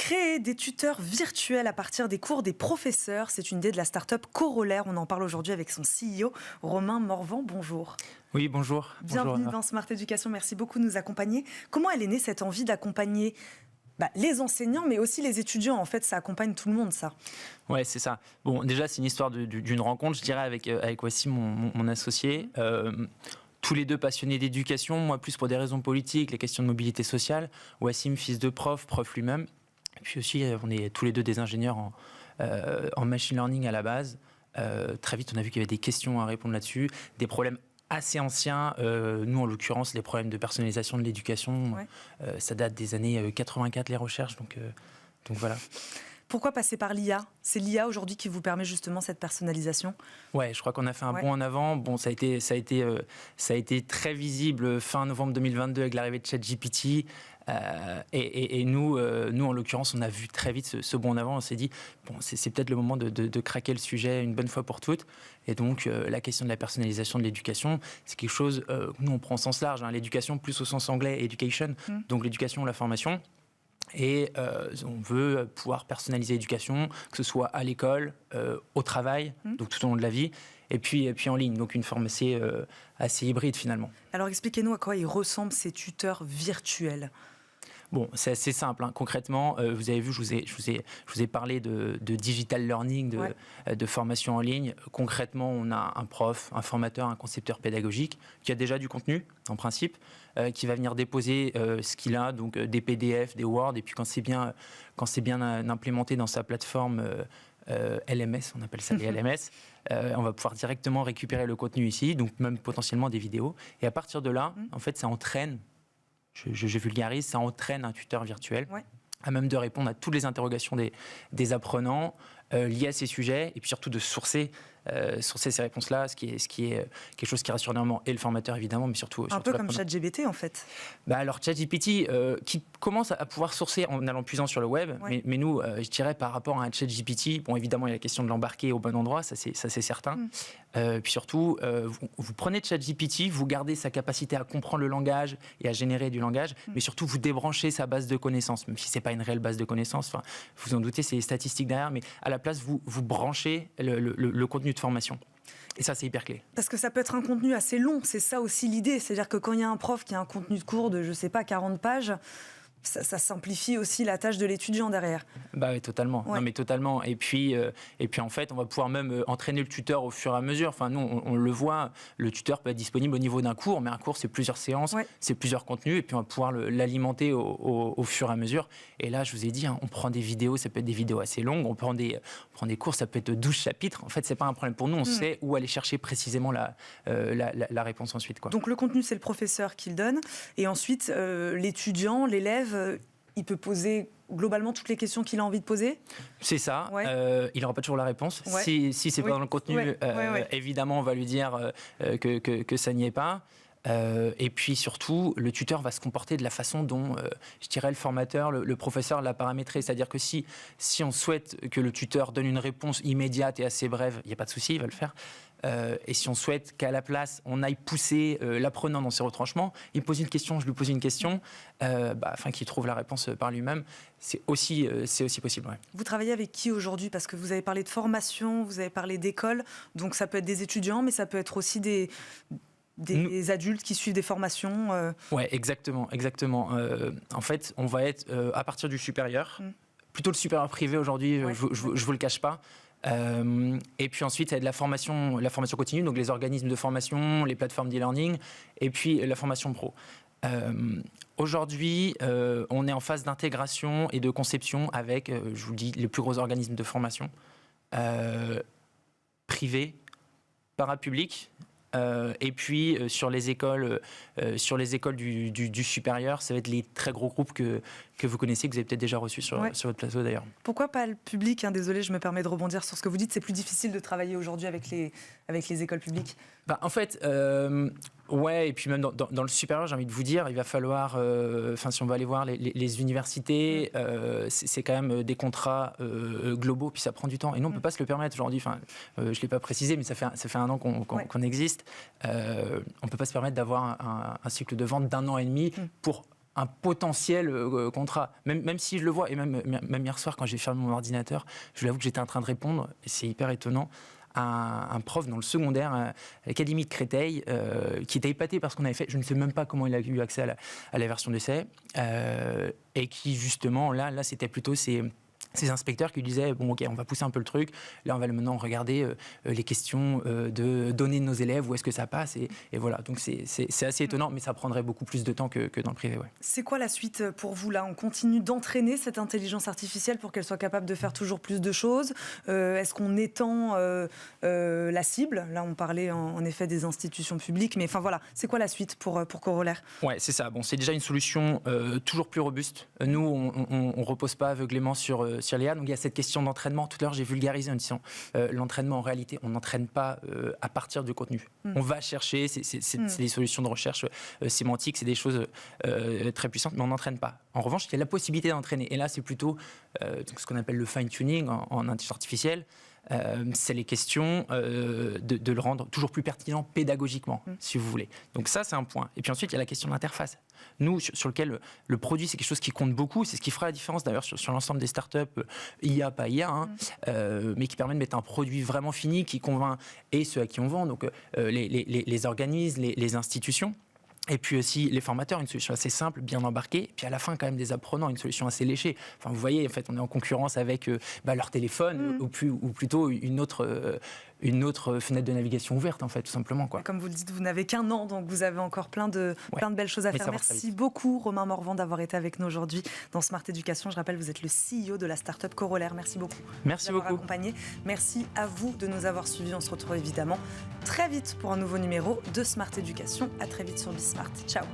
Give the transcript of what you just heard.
Créer des tuteurs virtuels à partir des cours des professeurs, c'est une idée de la start-up Corollaire. On en parle aujourd'hui avec son CEO, Romain Morvan. Bonjour. Oui, bonjour. Bienvenue dans Smart Education. Merci beaucoup de nous accompagner. Comment elle est née, cette envie d'accompagner les enseignants, mais aussi les étudiants? En fait, ça accompagne tout le monde, ça. Ouais, c'est ça. Bon, déjà, c'est une histoire d'une rencontre, je dirais, avec Wassim, mon associé. Tous les deux passionnés d'éducation, moi plus pour des raisons politiques, les questions de mobilité sociale. Wassim, fils de prof lui-même. Et puis aussi, on est tous les deux des ingénieurs en machine learning à la base. Très vite, on a vu qu'il y avait des questions à répondre là-dessus, des problèmes assez anciens. Nous, en l'occurrence, les problèmes de personnalisation de l'éducation, ça date des années 84, les recherches. Donc voilà. Pourquoi passer par l'IA? C'est l'IA aujourd'hui qui vous permet justement cette personnalisation? Ouais, je crois qu'on a fait un bond en avant. Bon, ça a été très visible fin novembre 2022 avec l'arrivée de ChatGPT. Et nous, en l'occurrence, on a vu très vite ce bond en avant. On s'est dit, bon, c'est peut-être le moment de craquer le sujet une bonne fois pour toutes. Et donc, la question de la personnalisation de l'éducation, c'est quelque chose que nous, on prend au sens large. L'éducation plus au sens anglais, education, donc l'éducation, la formation. Et on veut pouvoir personnaliser l'éducation, que ce soit à l'école, au travail, donc tout au long de la vie, et puis en ligne, donc une forme assez hybride finalement. Alors expliquez-nous à quoi ils ressemblent ces tuteurs virtuels. Bon, c'est assez simple. Concrètement, vous avez vu, je vous ai parlé de digital learning, de formation en ligne. Concrètement, on a un prof, un formateur, un concepteur pédagogique qui a déjà du contenu, en principe, qui va venir déposer ce qu'il a, donc des PDF, des Word, et puis quand c'est bien implémenté dans sa plateforme LMS, on appelle ça les LMS, on va pouvoir directement récupérer le contenu ici, donc même potentiellement des vidéos. Et à partir de là, en fait, ça entraîne. Je vulgarise, ça entraîne un tuteur virtuel à même de répondre à toutes les interrogations des apprenants liées à ces sujets, et puis surtout de sourcer ces réponses-là, ce qui est quelque chose qui rassure énormément et le formateur évidemment, mais surtout un peu comme ChatGPT en fait. Alors ChatGPT qui commence à pouvoir sourcer en allant puisant sur le web, mais nous, je dirais par rapport à un ChatGPT, bon évidemment il y a la question de l'embarquer au bon endroit, ça c'est certain. Puis surtout, vous prenez ChatGPT, vous gardez sa capacité à comprendre le langage et à générer du langage, mais surtout vous débranchez sa base de connaissances, même si c'est pas une réelle base de connaissances. Enfin, vous en doutez, c'est les statistiques derrière, mais à la place vous branchez le contenu de formation. Et ça, c'est hyper clé. Parce que ça peut être un contenu assez long, c'est ça aussi l'idée. C'est-à-dire que quand il y a un prof qui a un contenu de cours de, 40 pages, ça simplifie aussi la tâche de l'étudiant derrière. Oui, totalement. Non, mais totalement. Et puis en fait, on va pouvoir même entraîner le tuteur au fur et à mesure. Enfin, nous, on le voit, le tuteur peut être disponible au niveau d'un cours, mais un cours, c'est plusieurs séances, c'est plusieurs contenus, et puis on va pouvoir l'alimenter au fur et à mesure. Et là, je vous ai dit, on prend des vidéos, ça peut être des vidéos assez longues, on prend des cours, ça peut être 12 chapitres. En fait, c'est pas un problème pour nous, on sait où aller chercher précisément la réponse ensuite, quoi. Donc le contenu, c'est le professeur qui le donne, et ensuite, l'étudiant, l'élève, il peut poser globalement toutes les questions qu'il a envie de poser. C'est ça. Il n'aura pas toujours la réponse. Si c'est pas dans le contenu, évidemment, on va lui dire que ça n'y est pas. Et puis surtout, le tuteur va se comporter de la façon dont, je dirais, le formateur, le professeur l'a paramétré. C'est-à-dire que si on souhaite que le tuteur donne une réponse immédiate et assez brève, il n'y a pas de souci, il va le faire. Et si on souhaite qu'à la place, on aille pousser l'apprenant dans ses retranchements, il me pose une question, je lui pose une question, afin qu'il trouve la réponse par lui-même, c'est aussi possible. Ouais. Vous travaillez avec qui aujourd'hui? Parce que vous avez parlé de formation, vous avez parlé d'école, donc ça peut être des étudiants, mais ça peut être aussi des adultes qui suivent des formations. Ouais, exactement. En fait, on va être à partir du supérieur, plutôt le supérieur privé aujourd'hui, je vous le cache pas. Et puis ensuite, il y a de la formation continue, donc les organismes de formation, les plateformes d'e-learning, et puis la formation pro. Aujourd'hui, on est en phase d'intégration et de conception avec, je vous le dis, les plus gros organismes de formation, privés, parapublics. Et puis sur les écoles du supérieur, ça va être les très gros groupes que vous connaissez, que vous avez peut-être déjà reçus sur votre plateau d'ailleurs. Pourquoi pas le public? Désolé, je me permets de rebondir sur ce que vous dites. C'est plus difficile de travailler aujourd'hui avec les écoles publiques. En fait, ouais, et puis même dans le supérieur, j'ai envie de vous dire, il va falloir, si on va aller voir les universités, c'est quand même des contrats globaux, puis ça prend du temps. Et nous, on ne peut pas se le permettre aujourd'hui. Je ne l'ai pas précisé, mais ça fait un an qu'on existe. On ne peut pas se permettre d'avoir un cycle de vente d'1 an et demi pour un potentiel contrat. Même si je le vois, et même hier soir, quand j'ai fermé mon ordinateur, je l'avoue que j'étais en train de répondre, et c'est hyper étonnant, à un prof dans le secondaire à l'Académie de Créteil qui était épaté par ce qu'on avait fait. Je ne sais même pas comment il a eu accès à la version d'essai. Et qui, justement, là c'était plutôt ces inspecteurs qui disaient bon ok, on va pousser un peu le truc, là on va maintenant regarder les questions de données de nos élèves, où est-ce que ça passe, et voilà, donc c'est assez étonnant, mais ça prendrait beaucoup plus de temps que dans le privé. Ouais. C'est quoi la suite pour vous là? On continue d'entraîner cette intelligence artificielle pour qu'elle soit capable de faire toujours plus de choses? Est-ce qu'on étend la cible? Là on parlait en effet des institutions publiques, mais enfin voilà, c'est quoi la suite pour Corollaire? Ouais, c'est ça. Bon, c'est déjà une solution toujours plus robuste. Nous, on repose pas aveuglément sur l'IA. Donc il y a cette question d'entraînement. Tout à l'heure, j'ai vulgarisé en disant l'entraînement, en réalité, on n'entraîne pas à partir du contenu. On va chercher, c'est des solutions de recherche sémantique, c'est des choses très puissantes, mais on n'entraîne pas. En revanche, il y a la possibilité d'entraîner. Et là, c'est plutôt ce qu'on appelle le fine-tuning en intelligence artificielle. C'est les questions de le rendre toujours plus pertinent pédagogiquement, si vous voulez. Donc ça, c'est un point. Et puis ensuite, il y a la question de l'interface. Nous, sur lequel le produit, c'est quelque chose qui compte beaucoup. C'est ce qui fera la différence, d'ailleurs, sur l'ensemble des startups, IA, pas IA, mais qui permet de mettre un produit vraiment fini, qui convainc et ceux à qui on vend, donc les organismes, les institutions. Et puis aussi les formateurs, une solution assez simple, bien embarquée. Et puis à la fin, quand même, des apprenants, une solution assez léchée. Enfin, vous voyez, en fait, on est en concurrence avec leur téléphone ou plutôt une autre fenêtre de navigation ouverte, en fait, tout simplement. Quoi. Comme vous le dites, vous n'avez qu'un an, donc vous avez encore plein de belles choses à faire. Merci beaucoup, Romain Morvan, d'avoir été avec nous aujourd'hui dans Smart Education. Je rappelle, vous êtes le CEO de la start-up Corollaire. Merci beaucoup. Merci beaucoup. Accompagné. Merci à vous de nous avoir suivis. On se retrouve évidemment très vite pour un nouveau numéro de Smart Education. À très vite sur Bismart. Ciao.